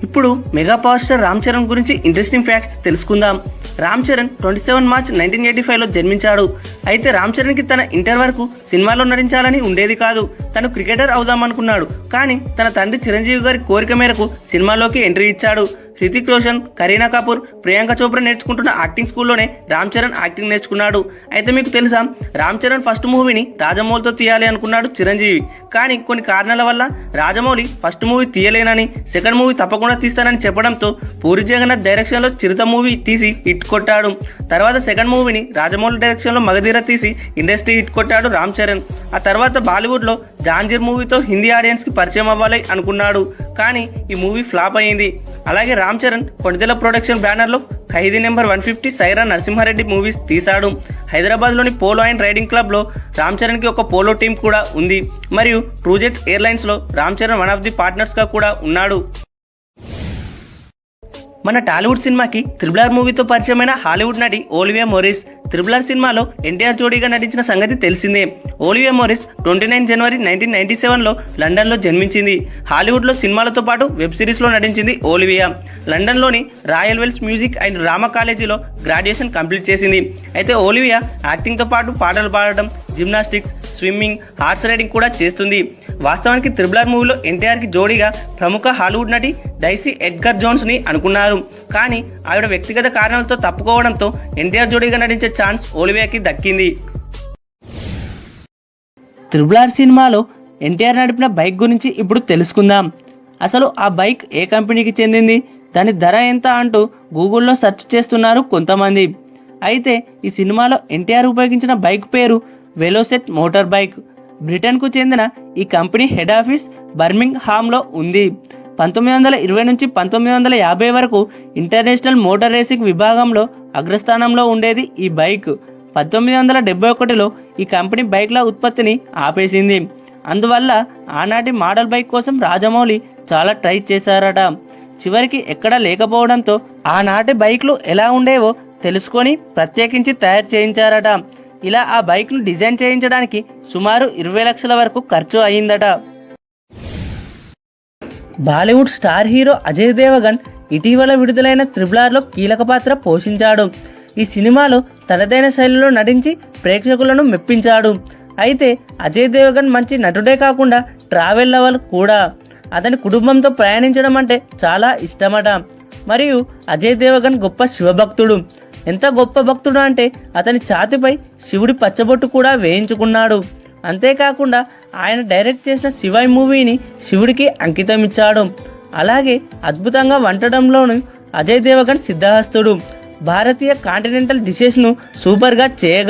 ఇప్పుడు mega power star Ram Charan గురించి interesting facts తెలుసుకుందాం. రామ్ చరణ్ 27 మార్చ్ 1985లో జన్మించాడు. అయితే రామ్ చరణ్ కి తన ఇంటర్ వరకు సినిమాలో నటించాలని ఉండేది కాదు. తను క్రికెటర్ అవుదామనుకున్నాడు. కానీ తన తండ్రి చిరంజీవి గారి కోరిక మేరకు సినిమాలోకి ఎంట్రీ ఇచ్చాడు. హృతిక్ రోషన్, కరీనా కపూర్, ప్రియాంక చోప్రా నేర్చుకుంటున్న యాక్టింగ్ స్కూల్లోనే రామ్ చరణ్ యాక్టింగ్ నేర్చుకున్నాడు. అయితే మీకు తెలుసా, రామ్ చరణ్ ఫస్ట్ మూవీని రాజమౌళితో తీయాలి అనుకున్నాడు చిరంజీవి. కానీ కొన్ని కారణాల వల్ల రాజమౌళి ఫస్ట్ మూవీ తీయలేనని, సెకండ్ మూవీ తప్పకుండా తీస్తానని చెప్పడంతో పూరి జగన్నాథ్ డైరెక్షన్ లో చిరుత మూవీ తీసి హిట్ కొట్టాడు. తర్వాత సెకండ్ మూవీని రాజమౌళి డైరెక్షన్ లో మగధీర తీసి ఇండస్ట్రీ హిట్ కొట్టాడు రామ్ చరణ్. ఆ తర్వాత బాలీవుడ్ లో జాంజీర్ మూవీతో హిందీ ఆడియన్స్ కి పరిచయం అవ్వాలి అనుకున్నాడు. కానీ ఈ మూవీ ఫ్లాప్ అయింది. అలాగే రామ్ చరణ్ కొణిదెల ప్రొడక్షన్ బ్యానర్ లో ఖైదీ నెంబర్ 150, సైరా నరసింహారెడ్డి మూవీస్ తీశాడు. హైదరాబాద్ లోని పోలో అండ్ రైడింగ్ క్లబ్ లో రామ్ చరణ్ కి ఒక పోలో టీం కూడా ఉంది. మరియు ట్రూజెట్ ఎయిర్లైన్స్ లో Ram Charan one of the partners గా కూడా ఉన్నాడు. మన టాలీవుడ్ సినిమాకి RRR మూవీతో పరిచయమైన హాలీవుడ్ నటి ఓలివియా మోరిస్ RRR సినిమాలో ఎన్టీఆర్ జోడీగా నటించిన సంగతి తెలిసిందే. ఓలివియా మోరిస్ 29 జనవరి 1997లో లండన్ లో జన్మించింది. హాలీవుడ్ లో సినిమాలతో పాటు వెబ్ సిరీస్ లో నటించింది ఓలివియా. లండన్ లోని Royal Welsh music and drama కాలేజీలో గ్రాడ్యుయేషన్ కంప్లీట్ చేసింది. అయితే ఓలివియా యాక్టింగ్ తో పాటు పాటలు పాడడం, జిమ్నాస్టిక్స్, స్విమ్మింగ్, హార్స్ రైడింగ్ కూడా చేస్తుంది. వాస్తవానికి RRR మూవీలో ఎన్టీఆర్ కి జోడీగా ప్రముఖ హాలీవుడ్ నటి డైసీ ఎడ్గర్ జోన్స్ ని అనుకున్నారు. కానీ ఆవిడ వ్యక్తిగత కారణాలతో తప్పుకోవడంతో ఎన్టీఆర్ జోడీగా నటించే ఛాన్స్ ఓలివియాకి దక్కింది. RRR సినిమాలో ఎన్టీఆర్ నడిపిన బైక్ గురించి ఇప్పుడు తెలుసుకుందాం. అసలు ఆ బైక్ ఏ కంపెనీకి చెందింది, దాని ధర ఎంత అంటూ గూగుల్లో సెర్చ్ చేస్తున్నారు కొంతమంది. అయితే ఈ సినిమాలో ఎన్టీఆర్ ఉపయోగించిన బైక్ పేరు వెలోసెట్ మోటార్ బైక్. బ్రిటన్కు చెందిన ఈ కంపెనీ హెడ్ ఆఫీస్ బర్మింగ్హామ్లో ఉంది. 1920 నుంచి 1950 వరకు ఇంటర్నేషనల్ మోటార్ రేసింగ్ విభాగంలో అగ్రస్థానంలో ఉండేది ఈ బైక్. 1971లో ఈ కంపెనీ బైక్ల ఉత్పత్తిని ఆపేసింది. అందువల్ల ఆనాటి మోడల్ బైక్ కోసం రాజమౌళి చాలా ట్రై చేశారట. చివరికి ఎక్కడా లేకపోవడంతో ఆనాటి బైక్లు ఎలా ఉండేవో తెలుసుకొని ప్రత్యేకించి తయారు చేయించారట. ఇలా ఆ బైక్ను డిజైన్ చేయించడానికి సుమారు 20 లక్షల వరకు ఖర్చు అయిందట. బాలీవుడ్ స్టార్ హీరో అజయ్ దేవగన్ ఇటీవల విడుదలైన RRRలో కీలక పాత్ర పోషించాడు. ఈ సినిమాలో తనదైన శైలిలో నటించి ప్రేక్షకులను మెప్పించాడు. అయితే అజయ్ దేవగన్ మంచి నటుడే కాకుండా ట్రావెల్ లవర్ కూడా. అతని కుటుంబంతో ప్రయాణించడం అంటే చాలా ఇష్టమట. మరియు అజయ్ దేవగన్ గొప్ప శివభక్తుడు. ఎంత గొప్ప భక్తుడు అంటే అతని ఛాతిపై శివుడి పచ్చబొట్టు కూడా వేయించుకున్నాడు. అంతేకాకుండా ఆయన డైరెక్ట్ చేసిన శివాయ్ మూవీని శివుడికి అంకితం ఇచ్చాడు. అలాగే అద్భుతంగా వంటడంలోనూ అజయ్ దేవగన్ సిద్ధహస్తుడు. భారతీయ కాంటినెంటల్ డిషెస్ను సూపర్గా చేయగలడు.